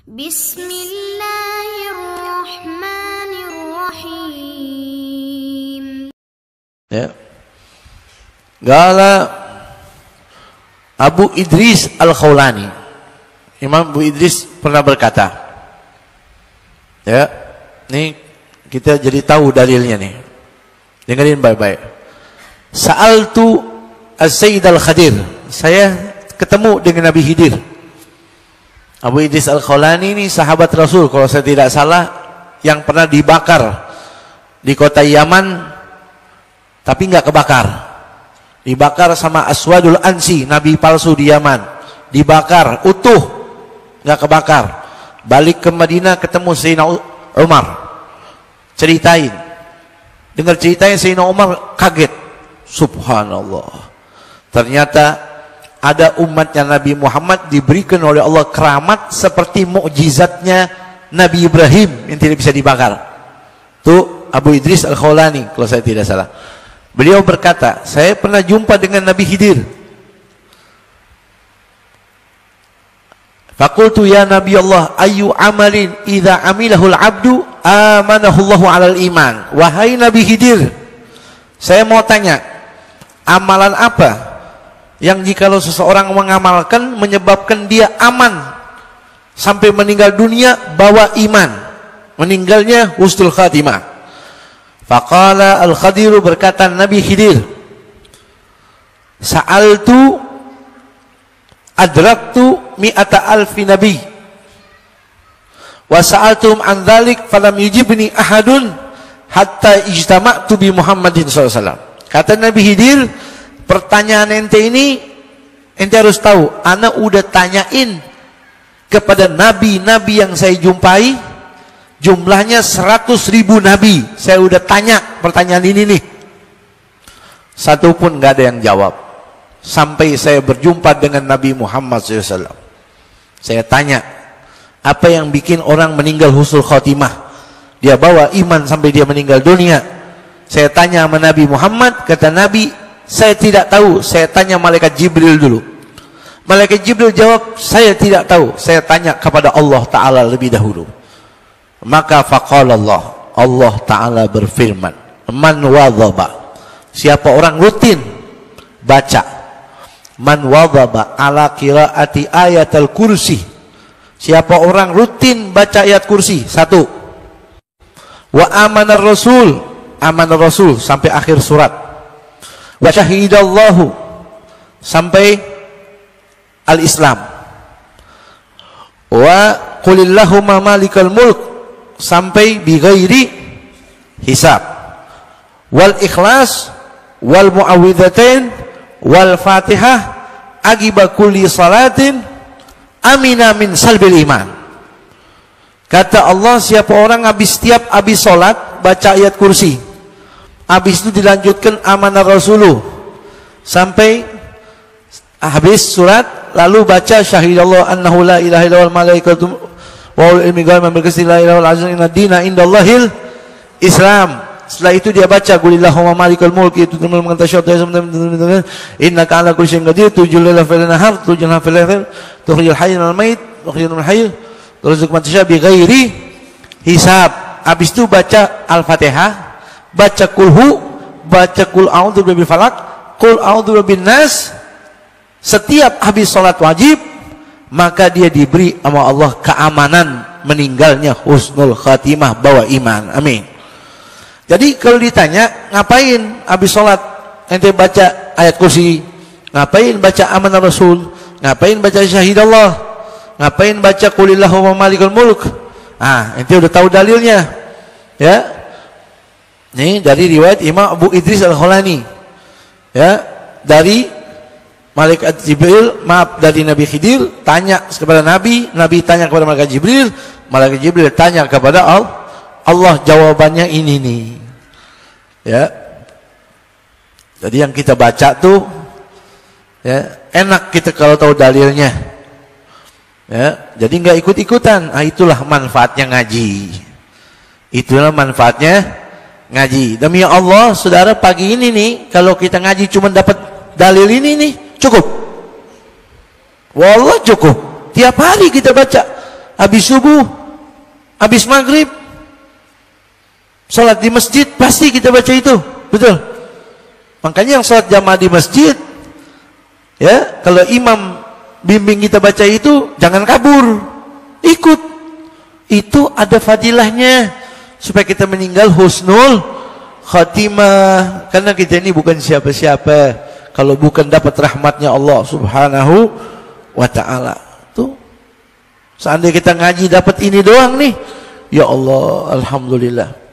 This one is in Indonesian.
Bismillahirrahmanirrahim. Ya. Gala Abu Idris Al-Khawlani, Imam Abu Idris pernah berkata, ya, nih kita jadi tahu dalilnya nih. Dengerin baik-baik. Sa'altu As-Sayyid Al-Khadir, saya ketemu dengan Nabi Khidir. Abu Idris Al-Khawlani ini sahabat Rasul kalau saya tidak salah, yang pernah dibakar di kota Yaman tapi nggak kebakar. Dibakar sama Aswadul Ansi, nabi palsu di Yaman. Dibakar utuh, nggak kebakar. Balik ke Madinah ketemu Sayyidina Umar. Ceritain. Dengar ceritanya Sayyidina Umar kaget. Subhanallah. Ternyata ada umatnya Nabi Muhammad diberikan oleh Allah keramat seperti mukjizatnya Nabi Ibrahim yang tidak bisa dibakar. Itu Abu Idris Al-Khawlani kalau saya tidak salah. Beliau berkata, saya pernah jumpa dengan Nabi Khidir. Faqultu ya Nabi Allah, ayu amalin idza amilahul abdu amanahullahu alal iman. Wahai Nabi Khidir, saya mau tanya, amalan apa yang jikalau seseorang mengamalkan menyebabkan dia aman sampai meninggal dunia bawa iman, meninggalnya husnul khatimah. Faqala Al-Khadir, berkata Nabi Khidir, sa'altu adraktu mi'ata alfi nabi wa sa'altum an dhalik falam yujibni ahadun hatta ijtama'tu bi Muhammadin SAW. Kata Nabi Khidir, pertanyaan ente ini, ente harus tahu, ana udah tanyain kepada nabi-nabi yang saya jumpai, jumlahnya 100.000 nabi. Saya udah tanya pertanyaan ini nih, satu pun gak ada yang jawab. Sampai saya berjumpa dengan Nabi Muhammad SAW. Saya tanya, apa yang bikin orang meninggal husnul khotimah? Dia bawa iman sampai dia meninggal dunia. Saya tanya sama Nabi Muhammad, kata Nabi, saya tidak tahu, saya tanya malaikat Jibril dulu. Malaikat Jibril jawab, saya tidak tahu, saya tanya kepada Allah Ta'ala lebih dahulu. Maka faqala Allah Ta'ala berfirman, man wadhaba, siapa orang rutin baca, man wadhaba ala qiraati ayatul kursi, siapa orang rutin baca ayat kursi, satu, wa amanar rasul, amanah rasul sampai akhir surat, wa syahidallahu sampai al-Islam, wa qulillahumma malikal mulk sampai bi ghairi hisab, wal ikhlas wal muawwidzatain wal fatihah agiba kulli salatin amina min salbil iman. Kata Allah, siapa orang setiap habis salat baca ayat kursi, habis itu dilanjutkan amanah rasuluh sampai habis surat, lalu baca syahidallahu annahu la ilaha illallah malaikatu wa ulul ilmi qaiman bil qisti la ilaha illallah inna dina indallahil Islam. Setelah itu dia baca qulillahumma malikal mulki tu'minu man tasyaa'u innaka 'ala kulli syai'in qadir tujul laila fil nahar tujul fil lail tukhrijul hayya minal mayit wa tukhrijul minal hayy turzuqu man tasyaa'u bi ghairi hisab. Habis itu baca Al-Fatihah, baca kulhu, baca kul a'udzu birabbil falaq, kul a'udzu birabbin nas. Setiap habis salat wajib, maka dia diberi sama Allah keamanan meninggalnya husnul khatimah, bawa iman. Amin. Jadi kalau ditanya, ngapain habis salat ente baca ayat kursi, ngapain baca amanah rasul, ngapain baca syahidallah, ngapain baca qulillahumma malikal mulk, ente udah tahu dalilnya, ya. Nih dari riwayat Imam Abu Idris Al-Khawlani, ya, dari malaikat Jibril, maaf, dari Nabi Khidir tanya kepada Nabi, Nabi tanya kepada malaikat Jibril tanya kepada Allah, jawabannya ini nih, ya. Jadi yang kita baca tuh, ya, enak kita kalau tahu dalilnya, ya. Jadi nggak ikut-ikutan. Itulah manfaatnya ngaji. Itulah manfaatnya ngaji. Demi Allah, saudara, pagi ini nih, kalau kita ngaji cuma dapat dalil ini nih, cukup. Wallah cukup. Tiap hari kita baca. habis subuh, habis maghrib, salat di masjid, pasti kita baca itu, betul. Makanya yang salat jamaah di masjid, ya, kalau imam bimbing kita baca itu, jangan kabur, ikut. Itu ada fadilahnya supaya kita meninggal husnul khatimah. Karena kita ini bukan siapa-siapa kalau bukan dapat rahmatnya Allah Subhanahu wa ta'ala. Tuh, seandainya kita ngaji dapat ini doang nih, ya Allah, alhamdulillah.